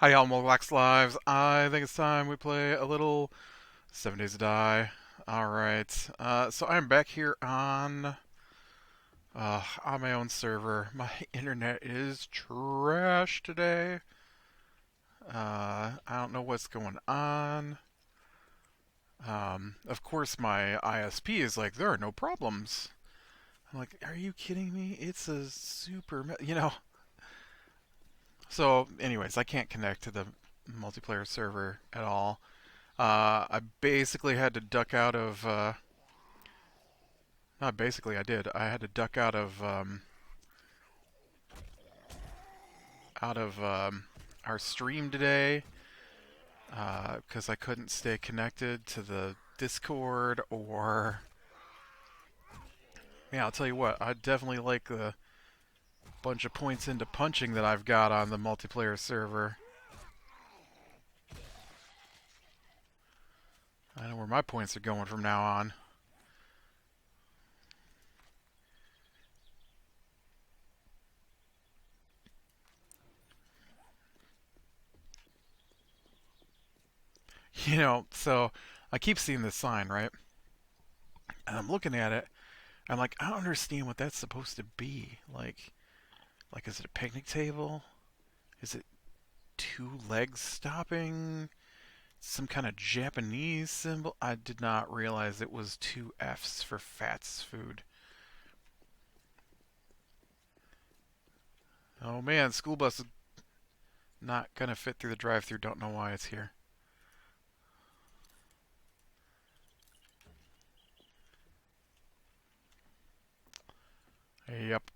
Hi, y'all, Moblax Lives. I think it's time we play a little 7 Days to Die. Alright, so I'm back here on my own server. My internet is trash today. I don't know what's going on. Of course, my ISP is like, there are no problems. I'm like, are you kidding me? It's a super. So, anyways, I can't connect to the multiplayer server at all. I basically had to duck out of. Not basically, I did. I had to duck out of our stream today because I couldn't stay connected to the Discord or. Yeah, I'll tell you what. I definitely like the bunch of points into punching that I've got on the multiplayer server. I know where my points are going from now on. So I keep seeing this sign, right? And I'm looking at it. I'm like, I don't understand what that's supposed to be. Like, is it a picnic table? Is it two legs stopping? Some kind of Japanese symbol? I did not realize it was two F's for Fats Food. Oh man, school bus is not gonna fit through the drive-through. Don't know why it's here. Yep.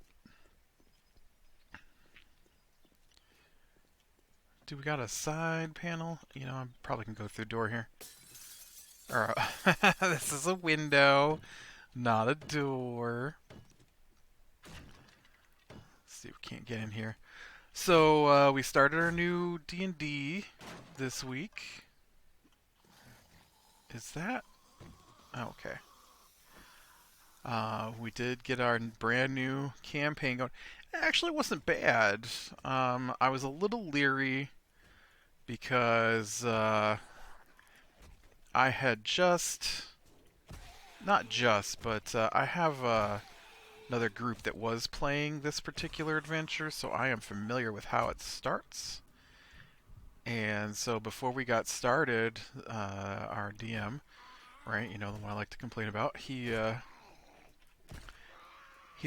Do we got a side panel? I probably can go through the door here. Or, this is a window, not a door. Let's see if we can't get in here. So we started our new D&D this week. Is that okay? We did get our brand new campaign going. It actually wasn't bad. I was a little leery because I had not just, but I have another group that was playing this particular adventure, so I am familiar with how it starts. And so before we got started, our DM, right, the one I like to complain about, he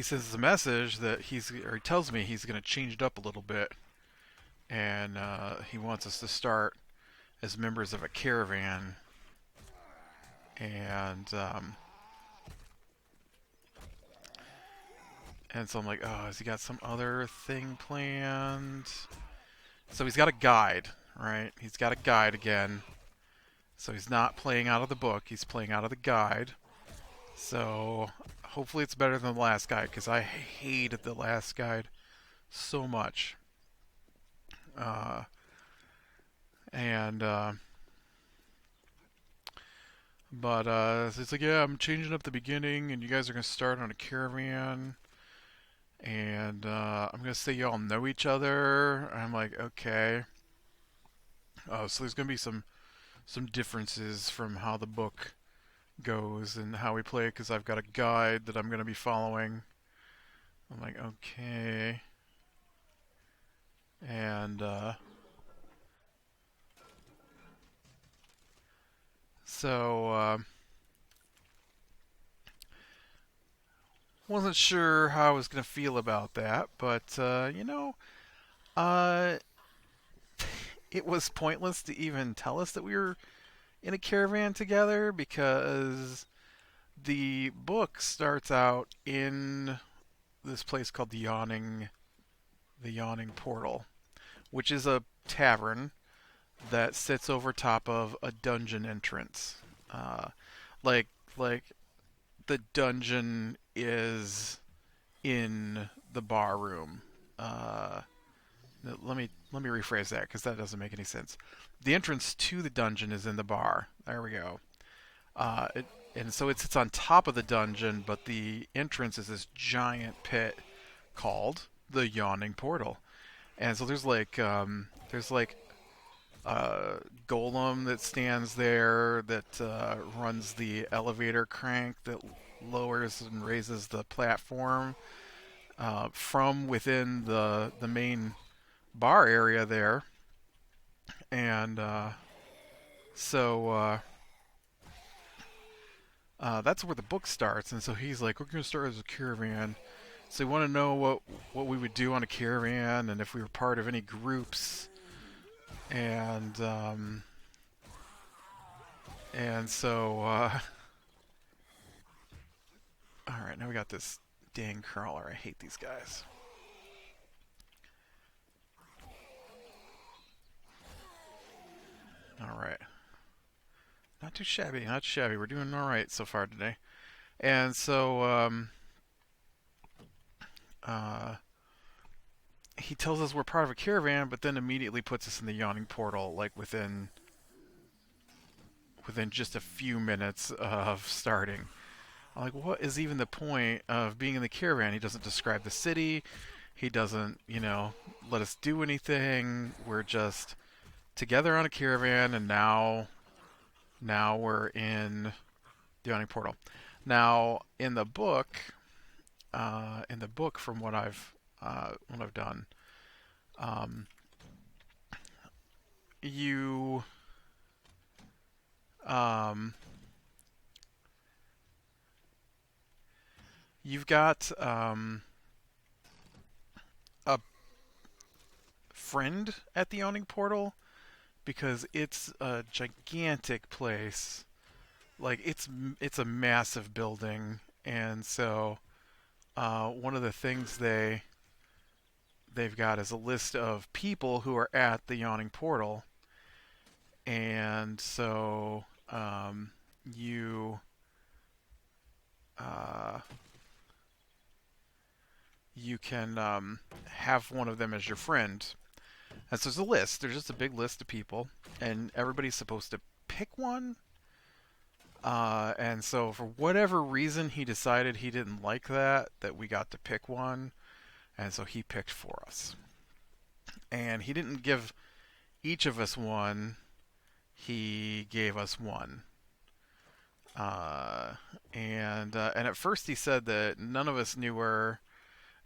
sends a message that he tells me he's going to change it up a little bit, and he wants us to start as members of a caravan, and so I'm like, oh, has he got some other thing planned? So he's got a guide, right? He's got a guide again. So he's not playing out of the book; he's playing out of the guide. So hopefully it's better than the last guide because I hated the last guide so much. Uh, and But so it's like, yeah, I'm changing up the beginning, and you guys are gonna start on a caravan, and I'm gonna say y'all know each other. And I'm like, okay. So there's gonna be some differences from how the book goes and how we play it, because I've got a guide that I'm gonna be following. I'm like, okay, and so wasn't sure how I was gonna feel about that, but uh, it was pointless to even tell us that we were in a caravan together because the book starts out in this place called the Yawning Portal, which is a tavern that sits over top of a dungeon entrance. Uh, like like the dungeon is in the bar room. Uh, let me rephrase that because that doesn't make any sense. The entrance to the dungeon is in the bar. There we go. It, and so it sits on top of the dungeon, but the entrance is this giant pit called the Yawning Portal. And so there's like uh, golem that stands there that runs the elevator crank that lowers and raises the platform from within the main bar area there, and so that's where the book starts. And so he's like, "We're going to start as a caravan." So we want to know what we would do on a caravan and if we were part of any groups. And so all right, now we got this dang crawler. I hate these guys. All right, not too shabby, not shabby. We're doing all right so far today. And so uh, he tells us we're part of a caravan, but then immediately puts us in the yawning portal, like within just a few minutes of starting. I'm like, what is even the point of being in the caravan? He doesn't describe the city. He doesn't, let us do anything. We're just together on a caravan, and now we're in the yawning portal. Now, in the book, from what I've done, um, you um, you've got a friend at the yawning portal because it's a gigantic place. Like it's a massive building, and so one of the things they've got is a list of people who are at the yawning portal, and so you uh, you can have one of them as your friend. And so there's a list. There's just a big list of people, and everybody's supposed to pick one. And so for whatever reason, he decided he didn't like that we got to pick one, and so he picked for us. And he didn't give each of us one; he gave us one. Uh, and at first he said that none of us knew her,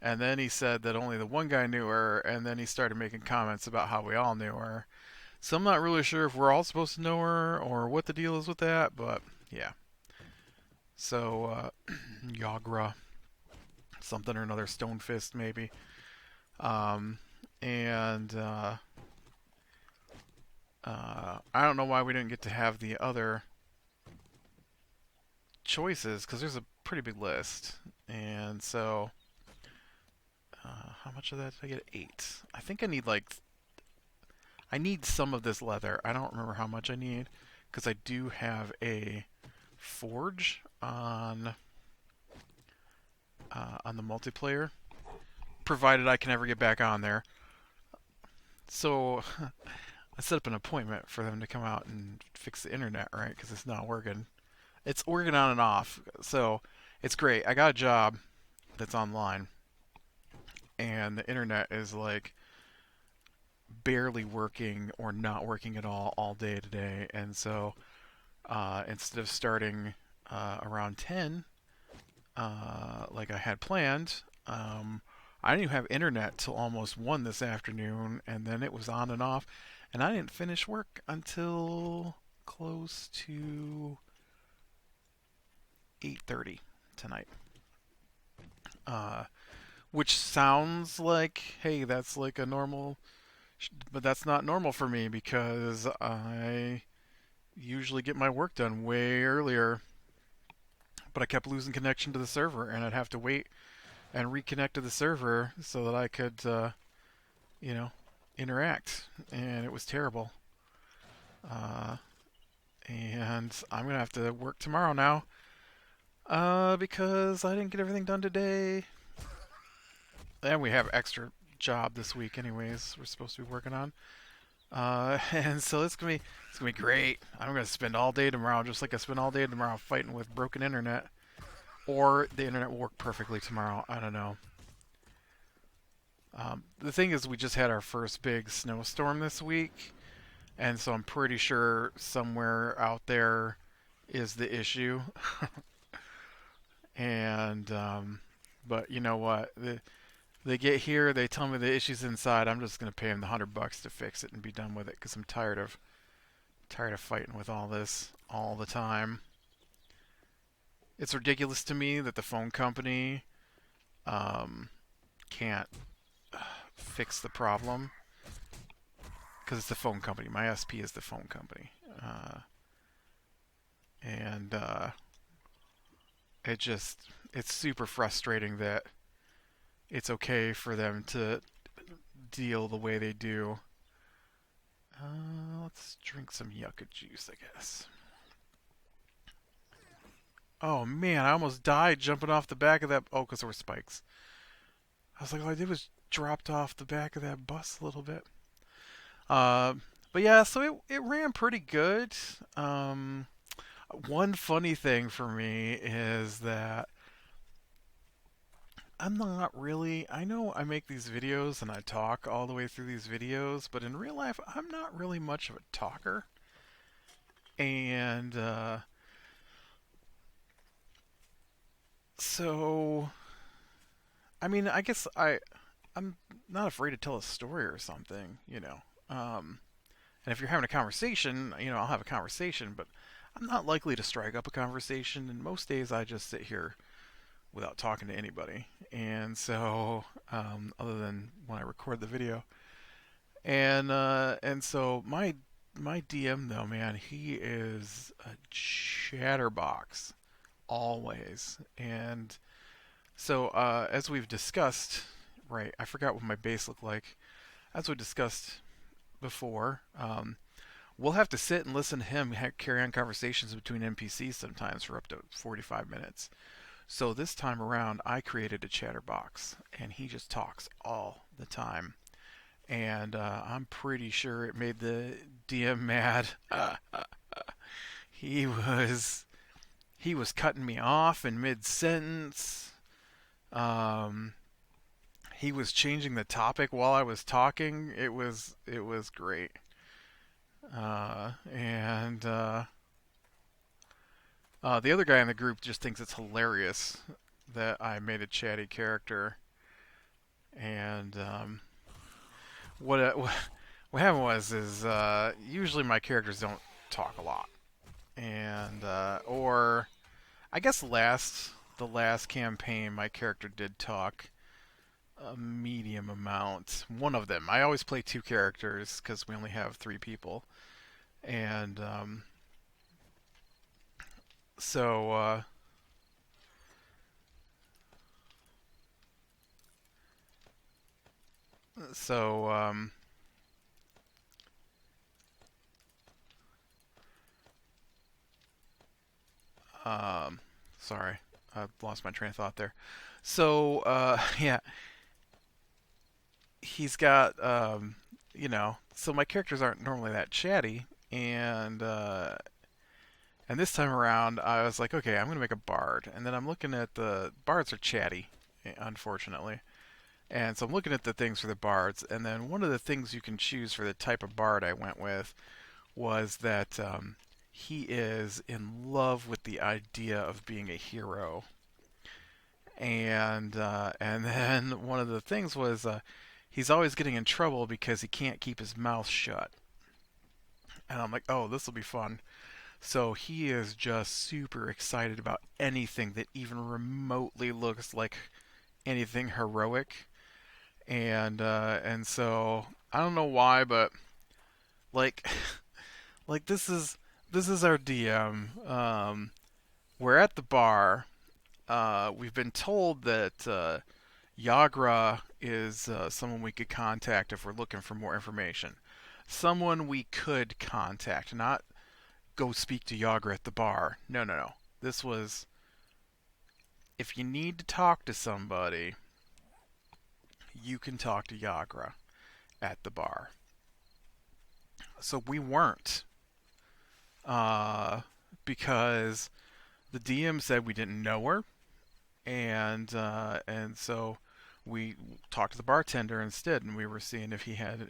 and then he said that only the one guy knew her, and then he started making comments about how we all knew her. So I'm not really sure if we're all supposed to know her or what the deal is with that, but yeah. So Yagra, something or another, Stonefist maybe, um, and I don't know why we didn't get to have the other choices because there's a pretty big list, and so how much of that did I get? 8. I think I need some of this leather. I don't remember how much I need because I do have a forge on the multiplayer, provided I can ever get back on there. So I set up an appointment for them to come out and fix the internet, right? Because it's not working. It's working on and off, so it's great. I got a job that's online, and the internet is like barely working or not working at all day today. And so instead of starting around 10, like I had planned, I didn't even have internet till almost 1 this afternoon, and then it was on and off. And I didn't finish work until close to 8:30 tonight. Uh, which sounds like, hey, that's like a normal, but that's not normal for me because I usually get my work done way earlier. But I kept losing connection to the server, and I'd have to wait and reconnect to the server so that I could, you know, interact. And it was terrible. Uh, and I'm gonna have to work tomorrow now, because I didn't get everything done today. And we have extra job this week, anyways. We're supposed to be working on. And so it's gonna be great. I'm gonna spend all day tomorrow, just like I spent all day tomorrow, fighting with broken internet. Or the internet will work perfectly tomorrow. I don't know. The thing is, we just had our first big snowstorm this week, And so I'm pretty sure somewhere out there is the issue. And but you know what? They get here, they tell me the issue's inside. I'm just gonna pay them the $100 to fix it and be done with it because I'm tired of fighting with all this all the time. It's ridiculous to me that the phone company um, can't fix the problem because it's the phone company. My SP is the phone company, uh, and it just it's super frustrating that it's okay for them to deal the way they do. Let's drink some yucca juice, I guess. Oh man, I almost died jumping off the back of that. Oh, because there were spikes. I was like, all I did was dropped off the back of that bus a little bit. Uh, but yeah, so it ran pretty good. Um, One funny thing for me is that I'm not really. I know I make these videos and I talk all the way through these videos, but in real life, I'm not really much of a talker. And so, I mean, I guess I'm not afraid to tell a story or something, you know. Um, and if you're having a conversation, you know, I'll have a conversation, but I'm not likely to strike up a conversation. And most days, I just sit here without talking to anybody. And so, other than when I record the video, and so my DM though, man, he is a chatterbox always. And so, as we've discussed, right? I forgot what my base looked like. As we discussed before, we'll have to sit and listen to him carry on conversations between NPCs sometimes for up to 45 minutes. So this time around, I created a chatterbox, and he just talks all the time. And I'm pretty sure it made the DM mad. He was he was cutting me off in mid sentence. Um, he was changing the topic while I was talking. It was great. And the other guy in the group just thinks it's hilarious that I made a chatty character. And what what happened was is usually my characters don't talk a lot, and or I guess the last campaign my character did talk a medium amount. One of them. I always play two characters because we only have three people, and so so um, sorry, I lost my train of thought there. So yeah, he's got so my characters aren't normally that chatty, and this time around I was like, okay, I'm gonna make a bard, and then I'm looking at the bards are chatty, unfortunately, and so I'm looking at the things for the bards, and then one of the things you can choose for the type of bard I went with was that he is in love with the idea of being a hero, and then one of the things was he's always getting in trouble because he can't keep his mouth shut. And I'm like, oh, this will be fun. So he is just super excited about anything that even remotely looks like anything heroic. And so I don't know why, but like like this is our DM. We're at the bar. We've been told that Yagra is someone we could contact if we're looking for more information. Someone we could contact, not go speak to Yagra at the bar. No, no, no. This was if you need to talk to somebody, you can talk to Yagra at the bar. So we weren't, uh, because the DM said we didn't know her, and so we talked to the bartender instead, and we were seeing if he had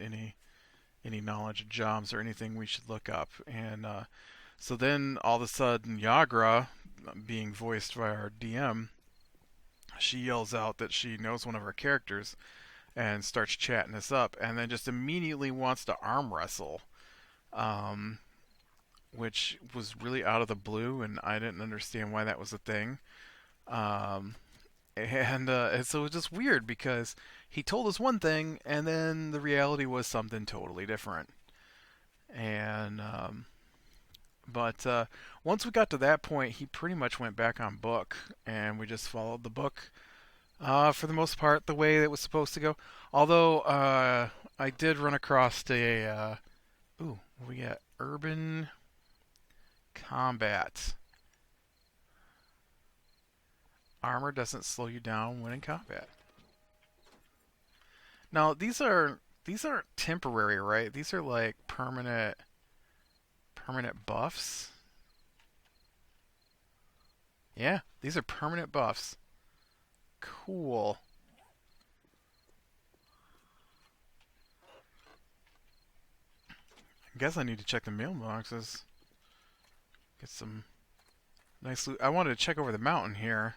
any knowledge of jobs or anything we should look up. And so then all of a sudden, Yagra, being voiced by our DM, she yells out that she knows one of our characters and starts chatting us up, and then just immediately wants to arm wrestle, um, which was really out of the blue, and I didn't understand why that was a thing. Um, and so it was just weird because he told us one thing, and then the reality was something totally different. And but once we got to that point, he pretty much went back on book, and we just followed the book for the most part the way it was supposed to go. Although I did run across a ooh, we got urban combat. Armor doesn't slow you down when in combat. Now these aren't temporary, right? These are like permanent buffs. Yeah, these are permanent buffs. Cool. I guess I need to check the mailboxes. Get some nice loot. I wanted to check over the mountain here.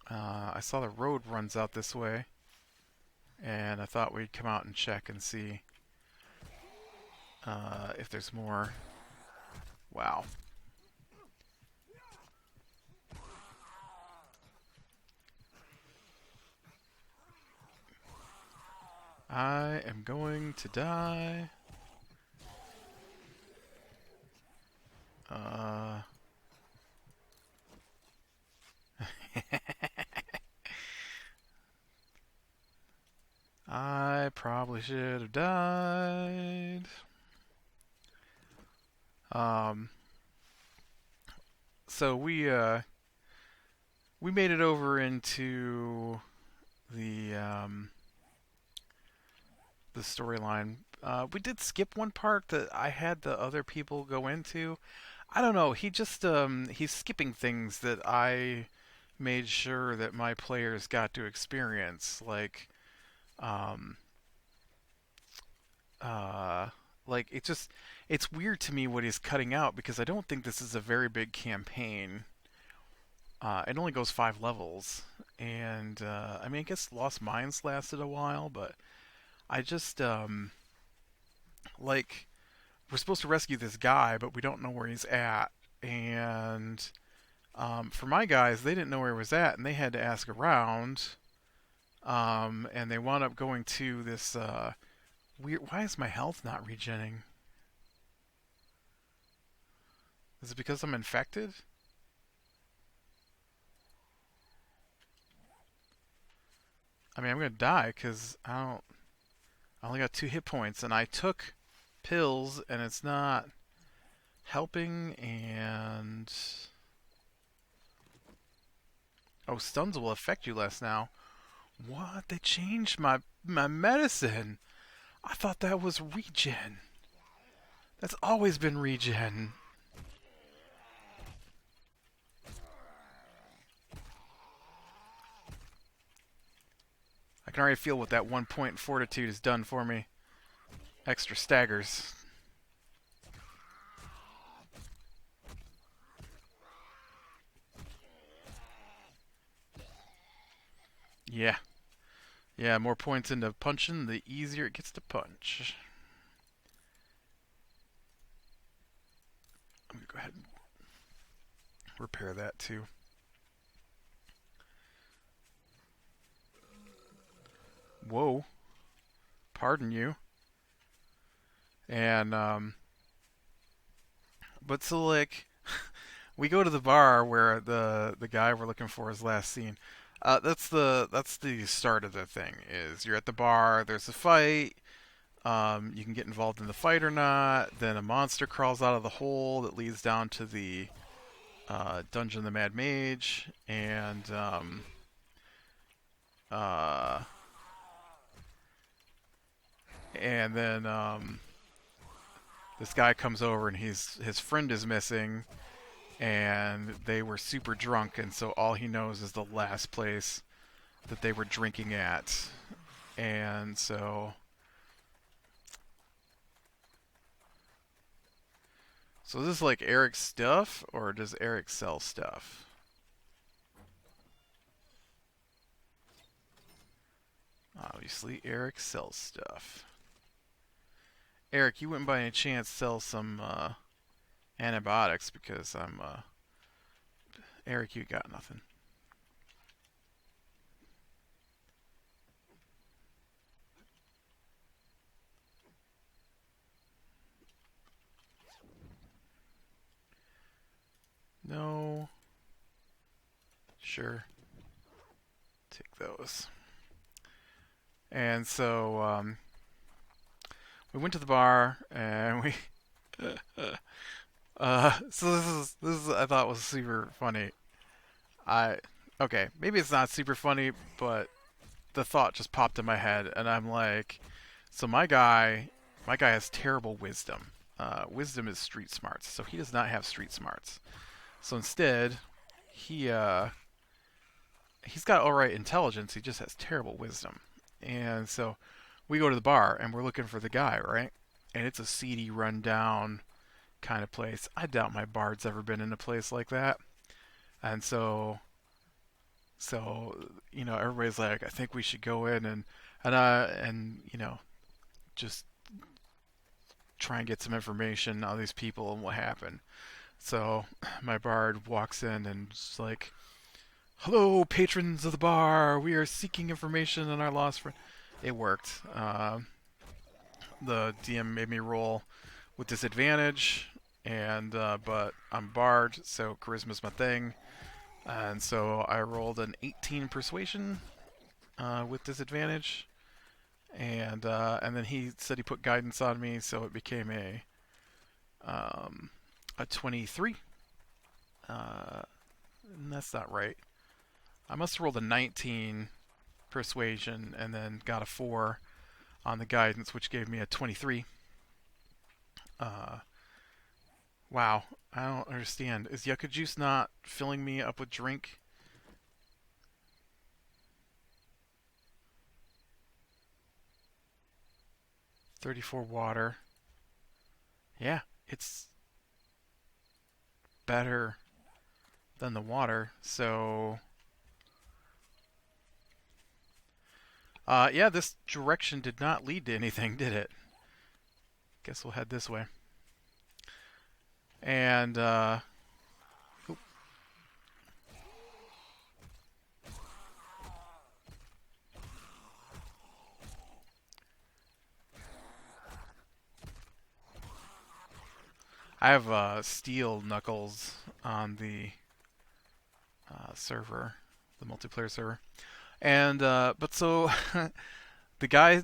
I saw the road runs out this way, and I thought we'd come out and check and see if there's more. Wow. I am going to die. Uh. I probably should have died. Um. So we made it over into the the storyline. We did skip one part that I had the other people go into. I don't know. He's skipping things that I made sure that my players got to experience, um, uh, like it's weird to me what he's cutting out because I don't think this is a very big campaign. It only goes 5 levels, and I mean I guess Lost Mines lasted a while, but I just like we're supposed to rescue this guy, but we don't know where he's at. And for my guys, they didn't know where he was at, and they had to ask around. And they wound up going to this weird. Why is my health not regenning? Is it because I'm infected? I mean, I'm gonna die because I don't. I only got 2 hit points, and I took pills, and it's not helping. And oh, stuns will affect you less now. What? They changed my medicine. I thought that was regen. That's always been regen. I can already feel what that 1 point fortitude has done for me. Extra staggers. Yeah. Yeah, more points into punching, the easier it gets to punch. I'm going to go ahead and repair that too. Whoa. Pardon you. And, but so like, we go to the bar where the guy we're looking for is last seen. That's the start of the thing. Is you're at the bar. There's a fight. You can get involved in the fight or not. Then a monster crawls out of the hole that leads down to the dungeon of the Mad Mage, uh, and then this guy comes over and his friend is missing, and they were super drunk, and so all he knows is the last place that they were drinking at, and so So is this like Eric's stuff, or does Eric sell stuff? Obviously, Eric sells stuff. Eric, you wouldn't by any chance sell some antibiotics because I'm Eric, you got nothing. No. Sure. Take those. And so we went to the bar and we so this is I thought was super funny. I okay, maybe it's not super funny, but the thought just popped in my head and I'm like, so my guy has terrible wisdom. Wisdom is street smarts, so he does not have street smarts. So instead, he he's got all right intelligence. He just has terrible wisdom. And so we go to the bar and we're looking for the guy, right? And it's a seedy, rundown kind of place. I doubt my bard's ever been in a place like that. And so everybody's like, I think we should go in and just try and get some information on these people and what happened. So my bard walks in and is like, "Hello, patrons of the bar. We are seeking information on our lost friend." It worked. The DM made me roll with disadvantage, and but I'm bard, so charisma's my thing, and so I rolled an 18 persuasion with disadvantage, and then he said he put guidance on me, so it became a 23. Uh, that's not right. I must have rolled a 19 persuasion and then got a 4 on the guidance, which gave me a 23. Uh, wow, I don't understand. Is Yucca Juice not filling me up with drink? 34 water. Yeah, it's better than the water. So, yeah, this direction did not lead to anything, did it? Guess we'll head this way. And, I have steel knuckles on the server, the multiplayer server, and but so the guy,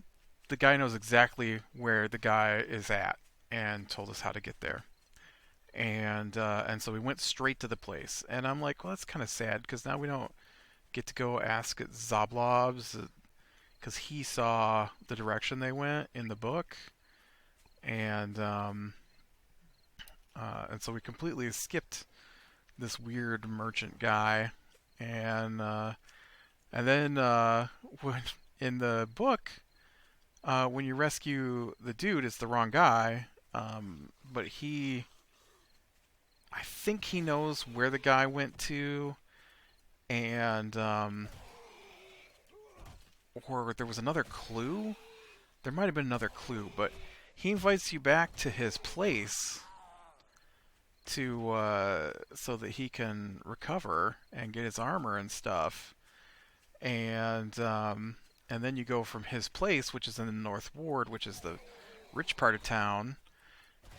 the guy knows exactly where the guy is at and told us how to get there. And so we went straight to the place, and I'm like, well, that's kind of sad because now we don't get to go ask at Zoblob's because he saw the direction they went in the book, and and so we completely skipped this weird merchant guy, and and then when in the book, when you rescue the dude, it's the wrong guy, but I think he knows where the guy went to, and or there was another clue. There might have been another clue, but he invites you back to his place to so that he can recover and get his armor and stuff. And then you go from his place, which is in the North Ward, which is the rich part of town.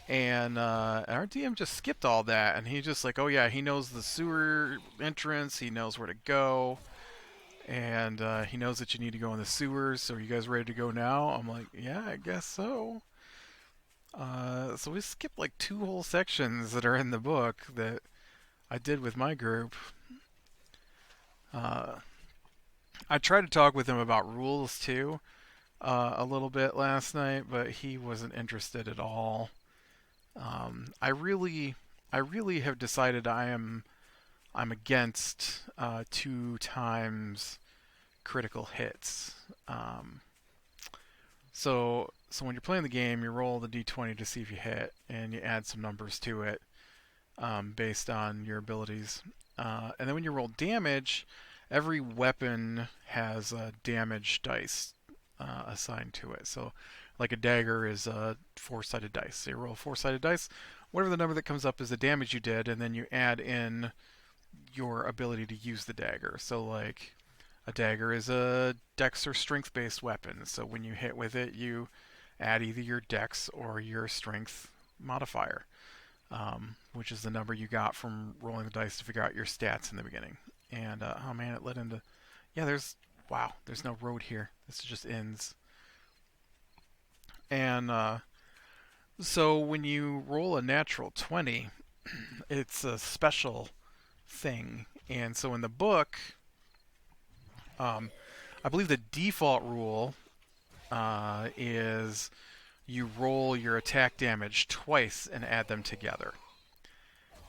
And our DM just skipped all that, and he just like, oh yeah, he knows the sewer entrance, he knows where to go, and he knows that you need to go in the sewers. So are you guys ready to go now? I'm like, yeah, I guess so. So we skipped like 2 whole sections that are in the book that I did with my group. Uh, I tried to talk with him about rules too, a little bit last night, but he wasn't interested at all. I really have decided I'm against 2 times critical hits. So so when you're playing the game, you roll the d20 to see if you hit, and you add some numbers to it based on your abilities. And then when you roll damage, every weapon has a damage dice assigned to it. So, like a dagger is a four-sided dice. So you roll a four-sided dice. Whatever the number that comes up is the damage you did, and then you add in your ability to use the dagger. So, like, a dagger is a dex or strength based weapon. So when you hit with it, you add either your dex or your strength modifier, which is the number you got from rolling the dice to figure out your stats in the beginning. And oh man, it led into yeah. Wow, there's no road here. This just ends. And so when you roll a natural 20, it's a special thing. And so in the book, um, I believe the default rule is you roll your attack damage twice and add them together.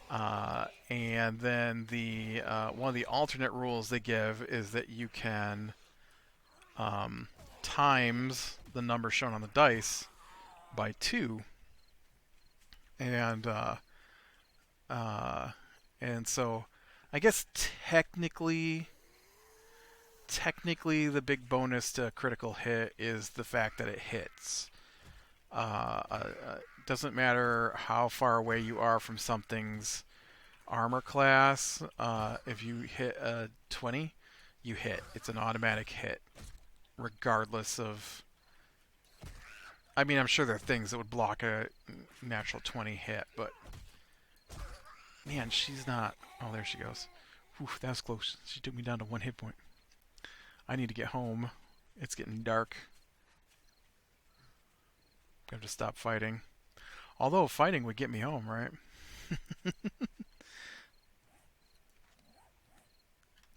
And then the one of the alternate rules they give is that you can times the number shown on the dice by two, and uh, and so I guess technically the big bonus to a critical hit is the fact that it hits. Doesn't matter how far away you are from something's armor class. If you hit a 20, you hit. It's an automatic hit, regardless of. I mean, I'm sure there are things that would block a natural 20 hit, but man, she's not. Oh, there she goes. Whew, that was close. She took me down to one hit point. I need to get home. It's getting dark. I have to stop fighting. Although fighting would get me home, right?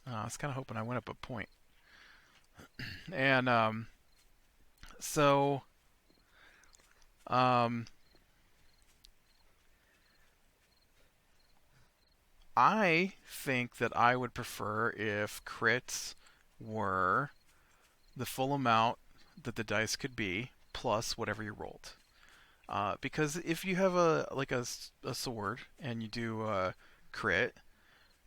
I was kind of hoping I went up a point. And so um, I think that I would prefer if crits were the full amount that the dice could be plus whatever you rolled. Because if you have a sword and you do a crit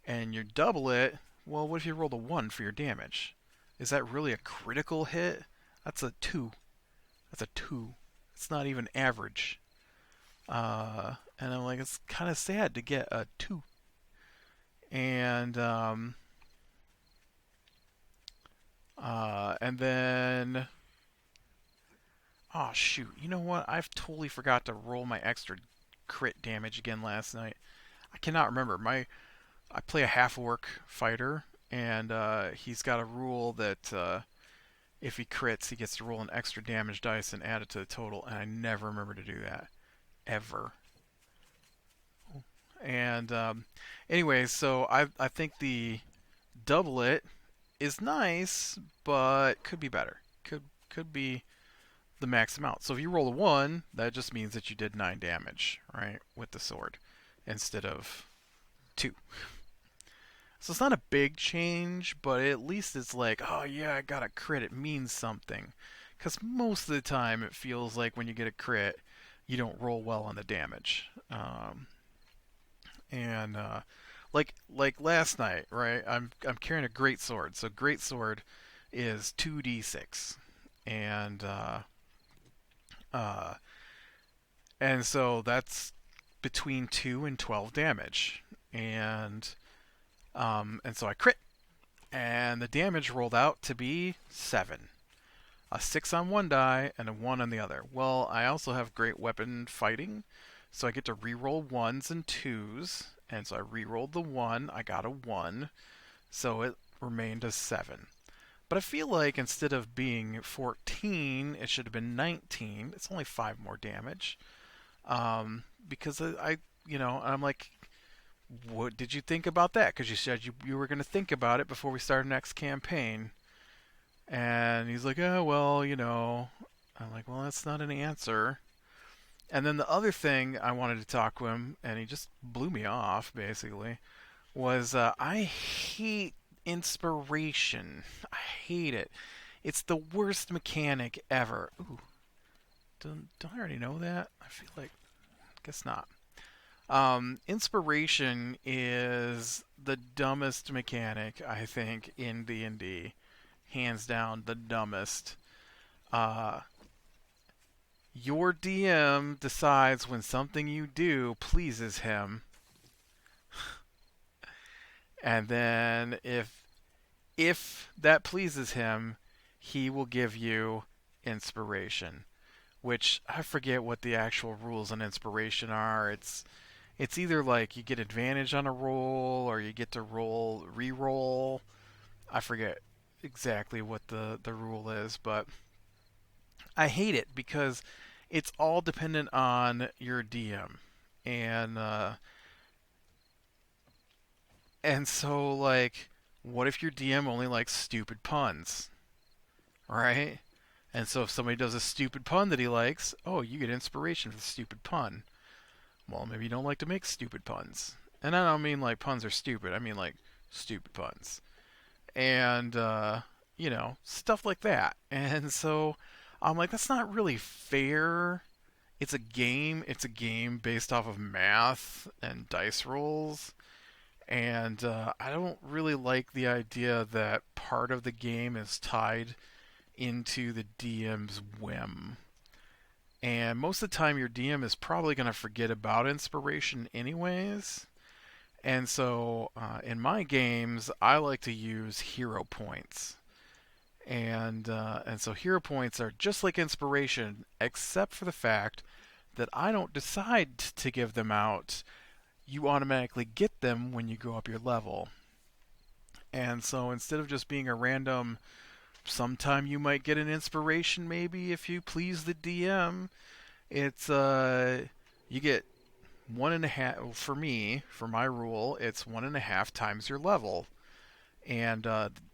and you double it, well, what if you rolled a 1 for your damage? Is that really a critical hit? That's a 2. That's a 2. It's not even average. And I'm like, it's kind of sad to get a 2. And and then oh shoot, you know what? I've totally forgot to roll my extra crit damage again last night. I cannot remember. I play a half orc fighter, and he's got a rule that if he crits, he gets to roll an extra damage dice and add it to the total. And I never remember to do that ever. And anyways, so I think the double it is nice, but could be better. Could be the max amount. So if you roll a 1, that just means that you did 9 damage, right, with the sword instead of 2. So it's not a big change, but at least it's like, oh yeah, I got a crit. It means something. Because most of the time it feels like when you get a crit, you don't roll well on the damage. And like last night, right? I'm carrying a great sword. So great sword is 2d6, and uh, and so that's between 2 and 12 damage, and so I crit, and the damage rolled out to be 7. A 6 on one die and a 1 on the other. Well, I also have great weapon fighting, so I get to reroll 1s and 2s, and so I rerolled the 1, I got a 1, so it remained a 7. But I feel like instead of being 14, it should have been 19. It's only 5 more damage. Because I'm like, what did you think about that? Because you said you were going to think about it before we start next campaign. And he's like, oh, well, I'm like, well, that's not an answer. And then the other thing I wanted to talk to him, and he just blew me off, basically, was I hate inspiration. I hate it. It's the worst mechanic ever. Ooh. don't I already know that? I feel like, guess not. Inspiration is the dumbest mechanic, I think, in D&D. Hands down, the dumbest. Uh, your DM decides when something you do pleases him, and then if that pleases him, he will give you inspiration. Which I forget what the actual rules on inspiration are. It's either like you get advantage on a roll or you get to re-roll. I forget exactly what the rule is, but I hate it because it's all dependent on your DM. And and so like what if your DM only likes stupid puns, right? And so if somebody does a stupid pun that he likes, oh, you get inspiration for the stupid pun. Well, maybe you don't like to make stupid puns. And I don't mean like puns are stupid. I mean like stupid puns. And stuff like that. And so I'm like, that's not really fair. It's a game. It's a game based off of math and dice rolls. And I don't really like the idea that part of the game is tied into the DM's whim. And most of the time, your DM is probably going to forget about inspiration anyways. And so, in my games, I like to use hero points, and so hero points are just like inspiration, except for the fact that I don't decide to give them out. You automatically get them when you go up your level. And so instead of just being a random, sometime you might get an inspiration maybe if you please the DM. It's you get one and a half for me. For my rule, it's one and a half times your level, and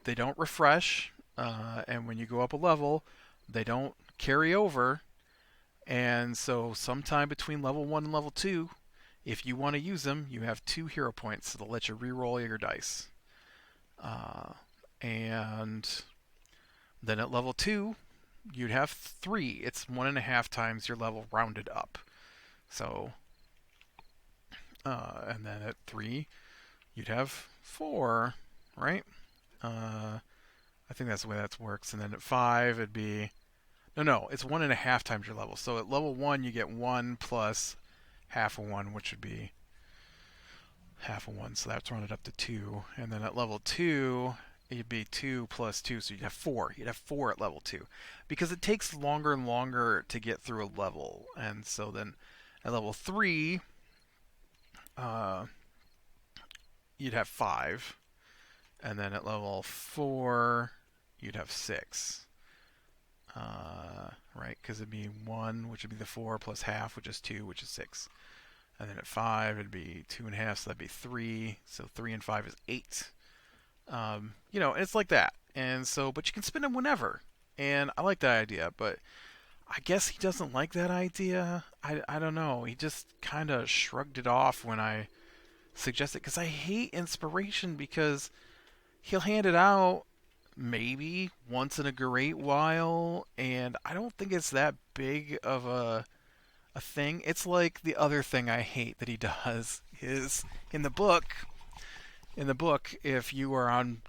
they don't refresh. And when you go up a level, they don't carry over. And so, sometime between level 1 and level 2, if you want to use them, you have 2 hero points that'll let you reroll your dice. Uh, and then at level 2, you'd have 3. It's one and a half times your level rounded up. So, and then at 3, you'd have 4, right? I think that's the way that works. And then at 5, it'd be no, it's one and a half times your level. So at level 1, you get 1 plus half of 1, which would be half of 1. So that's rounded up to 2. And then at level 2, it'd be 2 plus 2. So you'd have 4. You'd have 4 at level 2. Because it takes longer and longer to get through a level. And so then at level 3, uh, you'd have 5. And then at level 4, you'd have 6. Right? Because it'd be 1, which would be the 4, plus half, which is 2, which is 6. And then at 5, it'd be 2 and a half, so that'd be 3. So 3 and 5 is 8. It's like that. And so, but you can spin them whenever. And I like that idea, but I guess he doesn't like that idea. I don't know. He just kind of shrugged it off when I suggested, because I hate inspiration because he'll hand it out maybe once in a great while, and I don't think it's that big of a thing. It's like the other thing I hate that he does is in the book. In the book, if you are on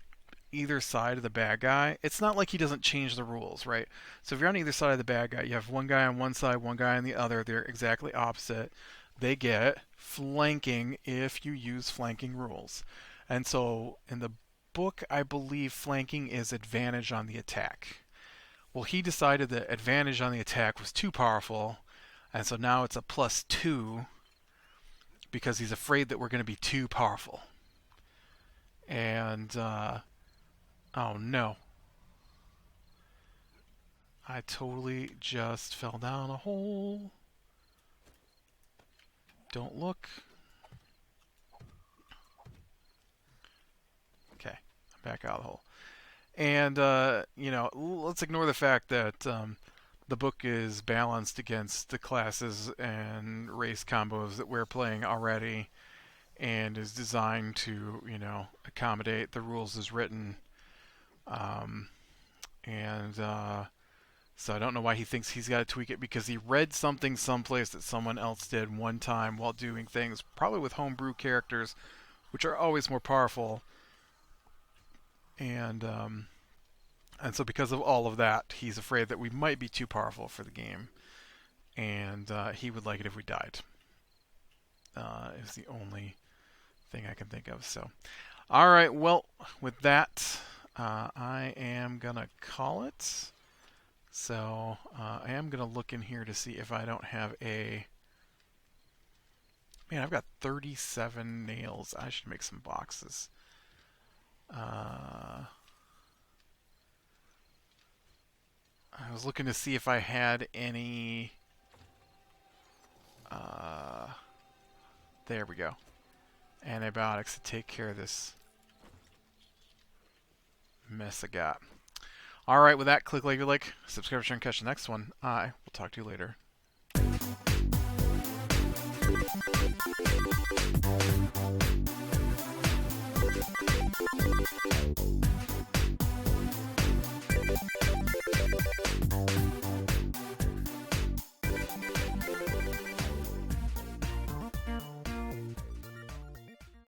either side of the bad guy, it's not like he doesn't change the rules, right? So if you're on either side of the bad guy, you have one guy on one side, one guy on the other. They're exactly opposite. They get flanking if you use flanking rules. And so in the book, I believe flanking is advantage on the attack. Well, he decided that advantage on the attack was too powerful, and so now it's a +2 because he's afraid that we're going to be too powerful. And, oh no. I totally just fell down a hole. Don't look. Okay, I'm back out of the hole. And, let's ignore the fact that the book is balanced against the classes and race combos that we're playing already and is designed to, accommodate the rules as written. And So I don't know why he thinks he's got to tweak it, because he read something someplace that someone else did one time while doing things, probably with homebrew characters, which are always more powerful. And so because of all of that, he's afraid that we might be too powerful for the game, and he would like it if we died. Is the only thing I can think of. So, all right. Well, with that, I am gonna call it. So I am gonna look in here to see if I don't have a. Man, I've got 37 nails. I should make some boxes. I was looking to see if I had any. There we go. Antibiotics to take care of this mess I got. All right, with that, click like you like, subscribe, share, and catch the next one. I will talk to you later.